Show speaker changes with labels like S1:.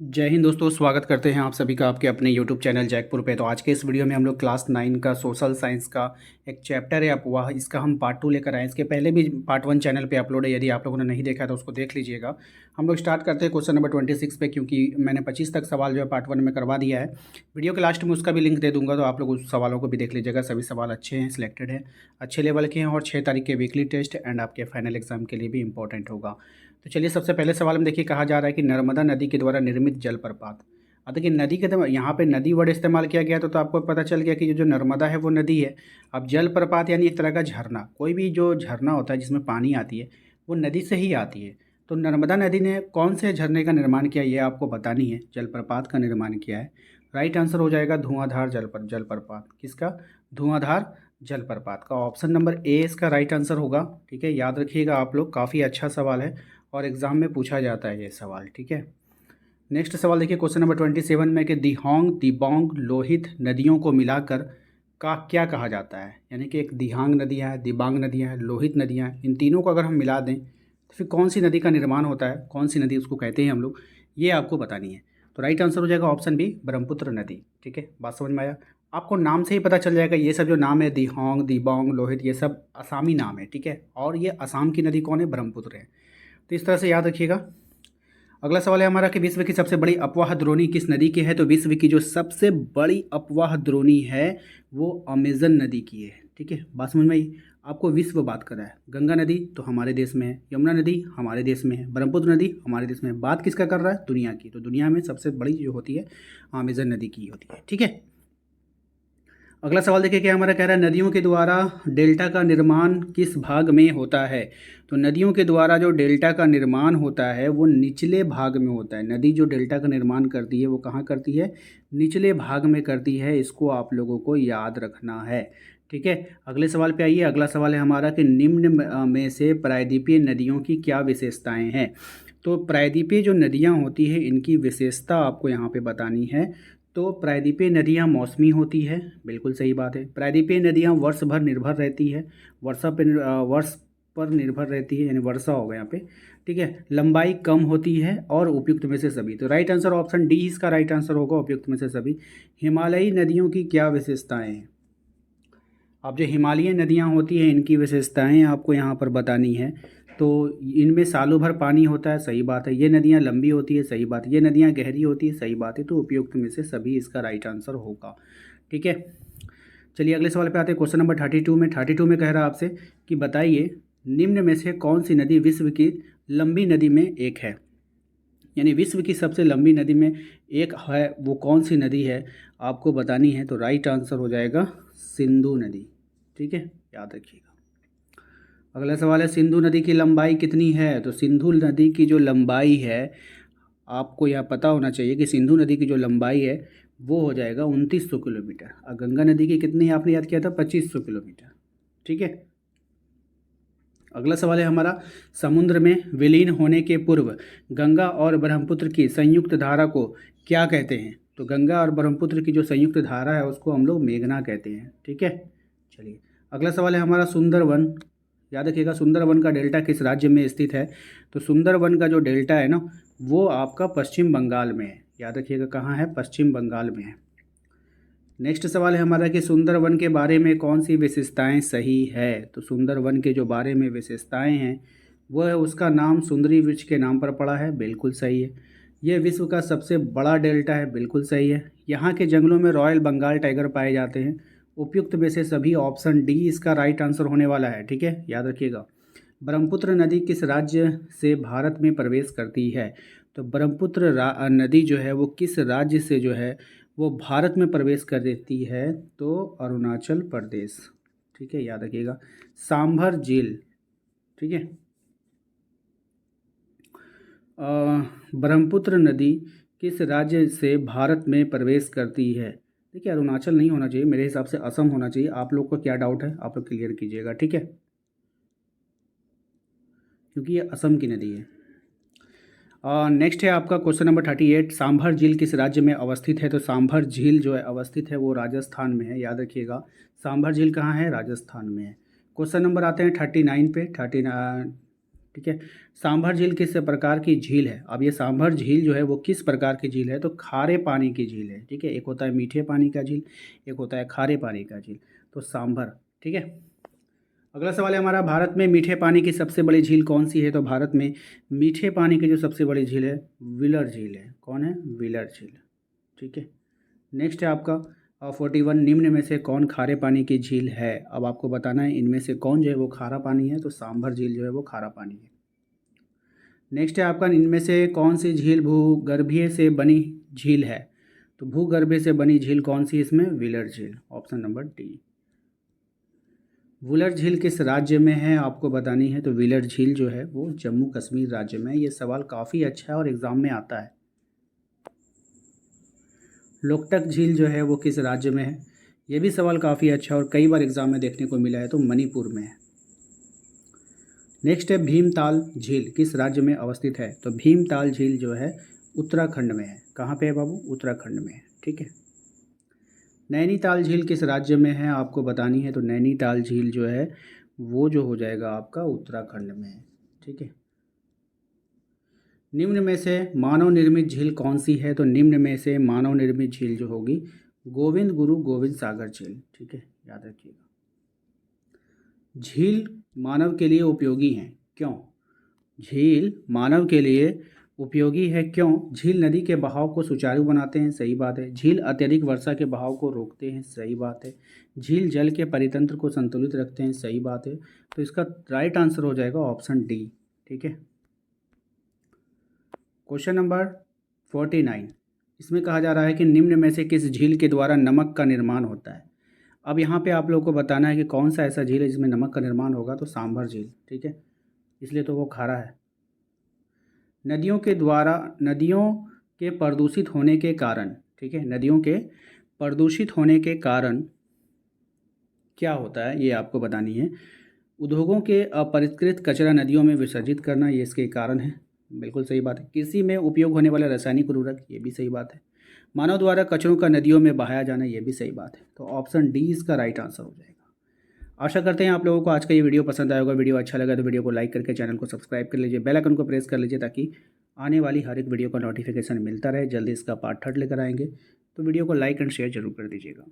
S1: जय हिंद दोस्तों, स्वागत करते हैं आप सभी का आपके अपने YouTube चैनल जैकपुर पे। तो आज के इस वीडियो में हम लोग क्लास 9 का सोशल साइंस का एक चैप्टर है अपवाह, इसका हम पार्ट 2 लेकर आए। इसके पहले भी पार्ट 1 चैनल पे अपलोड है, यदि आप लोगों ने नहीं देखा तो उसको देख लीजिएगा। हम लोग स्टार्ट करते हैं क्वेश्चन नंबर 26 पे, क्योंकि मैंने 25 तक सवाल जो है पार्ट 1 में करवा दिया है। वीडियो के लास्ट में उसका भी लिंक दे दूँगा, तो आप लोग उस सवालों को भी देख लीजिएगा। सभी सवाल अच्छे हैं, सिलेक्टेड हैं, अच्छे लेवल के हैं और 6 तारीख के वीकली टेस्ट एंड आपके फाइनल एग्जाम के लिए भी इंपॉर्टेंट होगा। तो चलिए, सबसे पहले सवाल में देखिए, कहा जा रहा है कि नर्मदा नदी के द्वारा निर्मित जलप्रपात। अब देखिए, नदी के यहाँ पे नदी वर्ड इस्तेमाल किया गया, तो आपको पता चल गया कि जो नर्मदा है वो नदी है। अब जलप्रपात यानी एक तरह का झरना, कोई भी जो झरना होता है जिसमें पानी आती है वो नदी से ही आती है। तो नर्मदा नदी ने कौन से झरने का निर्माण किया, ये आपको बतानी है। जलप्रपात का निर्माण किया है। राइट आंसर हो जाएगा धुआंधार जलप्रपात। किसका? धुआंधार जलप्रपात का। ऑप्शन नंबर ए इसका राइट आंसर होगा। ठीक है, याद रखिएगा आप लोग, काफ़ी अच्छा सवाल है और एग्ज़ाम में पूछा जाता है ये सवाल। ठीक है, नेक्स्ट सवाल देखिए, क्वेश्चन नंबर 27 में कि दिहोंग दिबांग लोहित नदियों को मिलाकर का क्या कहा जाता है। यानी कि एक दिहांग नदियाँ हैं, दिबांग नदियाँ हैं, लोहित नदियाँ हैं, इन तीनों को अगर हम मिला दें तो फिर कौन सी नदी का निर्माण होता है, कौन सी नदी उसको कहते हैं हम लोग, ये आपको बतानी है। तो राइट आंसर हो जाएगा ऑप्शन बी, ब्रह्मपुत्र नदी। ठीक है, बात समझ में आया? आपको नाम से ही पता चल जाएगा, ये सब जो नाम है दिहोंग दिबांग लोहित, ये सब आसामी नाम है। ठीक है, और ये असम की नदी कौन है? ब्रह्मपुत्र है। तो इस तरह से याद रखिएगा। अगला सवाल है हमारा कि विश्व की सबसे बड़ी अपवाह द्रोणी किस नदी की है। तो विश्व की जो सबसे बड़ी अपवाह द्रोणी है वो अमेजन नदी की है। ठीक है, बात समझ में आई? आपको विश्व बात कर रहा है, गंगा नदी तो हमारे देश में है, यमुना नदी हमारे देश में है, ब्रह्मपुत्र नदी हमारे देश में है। बात किसका कर रहा है? दुनिया की। तो दुनिया में सबसे बड़ी जो होती है अमेजन नदी की होती है। ठीक है, अगला सवाल देखिए, क्या हमारा कह रहा है, नदियों के द्वारा डेल्टा का निर्माण किस भाग में होता है। तो नदियों के द्वारा जो डेल्टा का निर्माण होता है वो निचले भाग में होता है। नदी जो डेल्टा का निर्माण करती है वो कहाँ करती है? निचले भाग में करती है। इसको आप लोगों को याद रखना है। ठीक है, अगले सवाल पे आइए। अगला सवाल है हमारा कि निम्न में से प्रायद्वीपीय नदियों की क्या विशेषताएं हैं। तो प्रायद्वीपीय जो नदियाँ होती है इनकी विशेषता आपको यहाँ पे बतानी है। तो प्रायद्वीपीय नदियाँ मौसमी होती है, बिल्कुल सही बात है। प्रायद्वीपीय नदियाँ वर्ष भर निर्भर रहती है, वर्ष पर निर्भर रहती है, यानी वर्षा होगा यहाँ पे। ठीक है, लंबाई कम होती है और उपयुक्त में से सभी। तो राइट आंसर ऑप्शन डी इसका राइट आंसर होगा, उपयुक्त में से सभी। हिमालयी नदियों की क्या विशेषताएं हैं। अब जो हिमालयी नदियाँ होती हैं इनकी विशेषताएं आपको यहाँ पर बतानी है। तो इनमें सालों भर पानी होता है, सही बात है। ये नदियाँ लंबी होती है, सही बात है। ये नदियाँ गहरी होती है, सही बात है। तो उपयुक्त में से सभी इसका राइट आंसर होगा। ठीक है, चलिए अगले सवाल पे आते हैं। क्वेश्चन नंबर 32 में कह रहा है आपसे कि बताइए निम्न में से कौन सी नदी विश्व की लंबी नदी में एक है। यानी विश्व की सबसे लंबी नदी में एक है, वो कौन सी नदी है आपको बतानी है। तो राइट आंसर हो जाएगा सिंधु नदी। ठीक है, याद रखिएगा। अगला सवाल है, सिंधु नदी की लंबाई कितनी है। तो सिंधु नदी की जो लंबाई है आपको यह पता होना चाहिए कि सिंधु नदी की जो लंबाई है वो हो जाएगा 2900 किलोमीटर। और गंगा नदी की कितनी आपने याद किया था? 2500 किलोमीटर। ठीक है, अगला सवाल है हमारा, समुद्र में विलीन होने के पूर्व गंगा और ब्रह्मपुत्र की संयुक्त धारा को क्या कहते हैं। तो गंगा और ब्रह्मपुत्र की जो संयुक्त धारा है उसको हम लोग मेघना कहते हैं। ठीक है, चलिए अगला सवाल है हमारा, सुंदरवन। याद रखिएगा, सुंदरवन का डेल्टा किस राज्य में स्थित है। तो सुंदरवन का जो डेल्टा है ना वो आपका पश्चिम बंगाल में है। याद रखिएगा, कहाँ है? पश्चिम बंगाल में है। नेक्स्ट सवाल है हमारा कि सुंदरवन के बारे में कौन सी विशेषताएं सही है। तो सुंदरवन के जो बारे में विशेषताएं हैं वो है उसका नाम सुंदरी वृक्ष के नाम पर पड़ा है, बिल्कुल सही है। यह विश्व का सबसे बड़ा डेल्टा है, बिल्कुल सही है। यहाँ के जंगलों में रॉयल बंगाल टाइगर पाए जाते हैं। उपयुक्त में से सभी, ऑप्शन डी इसका राइट आंसर होने वाला है। ठीक है, याद रखिएगा। ब्रह्मपुत्र नदी किस राज्य से भारत में प्रवेश करती है। तो ब्रह्मपुत्र नदी जो है वो किस राज्य से जो है वो भारत में प्रवेश कर देती है। तो अरुणाचल प्रदेश। ठीक है, याद रखिएगा। सांभर झील। ठीक है, ब्रह्मपुत्र नदी किस राज्य से भारत में प्रवेश करती है। देखिए, अरुणाचल नहीं होना चाहिए, मेरे हिसाब से असम होना चाहिए। आप लोग को क्या डाउट है आप लोग क्लियर कीजिएगा। ठीक है, क्योंकि ये असम की नदी है। नेक्स्ट है आपका क्वेश्चन नंबर 38, सांभर झील किस राज्य में अवस्थित है। तो सांभर झील जो है अवस्थित है वो राजस्थान में है। याद रखिएगा, सांभर झील कहाँ है? राजस्थान में है। क्वेश्चन नंबर आते हैं 39 पे। ठीक है। सांभर झील किस प्रकार की झील है? अब ये सांभर झील जो है वो किस प्रकार की झील है? तो खारे पानी की झील है, ठीक है। एक होता है मीठे पानी का झील, एक होता है खारे पानी का झील, तो सांभर, ठीक है। अगला सवाल है हमारा, भारत में मीठे पानी की सबसे बड़ी झील कौन सी है? तो भारत में मीठे पानी की जो सबसे बड़ी झील है व्हीलर झील है। कौन है? व्हीलर झील, ठीक है। नेक्स्ट है आपका 41, निम्न में से कौन खारे पानी की झील है? अब आपको बताना है इनमें से कौन जो है वो खारा पानी है, तो सांभर झील जो है वो खारा पानी है। नेक्स्ट है आपका, इनमें से कौन सी झील भूगर्भीय से बनी झील है? तो भूगर्भीय से बनी झील कौन सी? इसमें व्हीलर झील, ऑप्शन नंबर डी। व्हीलर झील किस राज्य में है आपको बतानी है? तो व्हीलर झील जो है वो जम्मू कश्मीर राज्य में है। ये सवाल काफ़ी अच्छा है और एग्ज़ाम में आता है। लोकटक झील जो है वो किस राज्य में है? ये भी सवाल काफ़ी अच्छा और कई बार एग्ज़ाम में देखने को मिला है, तो मणिपुर में है। नेक्स्ट है भीमताल झील किस राज्य में अवस्थित है? तो भीमताल झील जो है उत्तराखंड में है। कहाँ पे है बाबू? उत्तराखंड में है, ठीक है। नैनीताल झील किस राज्य में है आपको बतानी है? तो नैनीताल झील जो है वो जो हो जाएगा आपका उत्तराखंड में है, ठीक है। निम्न में से मानव निर्मित झील कौन सी है? तो निम्न में से मानव निर्मित झील जो होगी गोविंद गुरु गोविंद सागर झील, ठीक है, याद रखिएगा। झील मानव के लिए उपयोगी हैं, क्यों? झील मानव के लिए उपयोगी है, क्यों? झील नदी के बहाव को सुचारू बनाते हैं, सही बात है। झील अत्यधिक वर्षा के बहाव को रोकते हैं, सही बात है। झील जल के परितंत्र को संतुलित रखते हैं, सही बात है। तो इसका राइट आंसर हो जाएगा ऑप्शन डी, ठीक है। क्वेश्चन नंबर 49, इसमें कहा जा रहा है कि निम्न में से किस झील के द्वारा नमक का निर्माण होता है? अब यहाँ पे आप लोगों को बताना है कि कौन सा ऐसा झील है जिसमें नमक का निर्माण होगा, तो सांभर झील, ठीक है, इसलिए तो वो खारा है। नदियों के प्रदूषित होने के कारण, ठीक है, नदियों के प्रदूषित होने के कारण क्या होता है ये आपको बतानी है। उद्योगों के अपरिष्कृत कचरा नदियों में विसर्जित करना, ये इसके कारण है, बिल्कुल सही बात है। कृषि में उपयोग होने वाला रासायनिक उर्वरक, ये भी सही बात है। मानव द्वारा कचरों का नदियों में बहाया जाना, ये भी सही बात है। तो ऑप्शन डी इसका राइट आंसर हो जाएगा। आशा करते हैं आप लोगों को आज का ये वीडियो पसंद आया होगा। वीडियो अच्छा लगा तो वीडियो को लाइक करके चैनल को सब्सक्राइब कर लीजिए, बेल आइकन को प्रेस कर लीजिए ताकि आने वाली हर एक वीडियो का नोटिफिकेशन मिलता रहे। जल्दी इसका पार्ट 3 लेकर आएंगे, तो वीडियो को लाइक एंड शेयर जरूर कर दीजिएगा।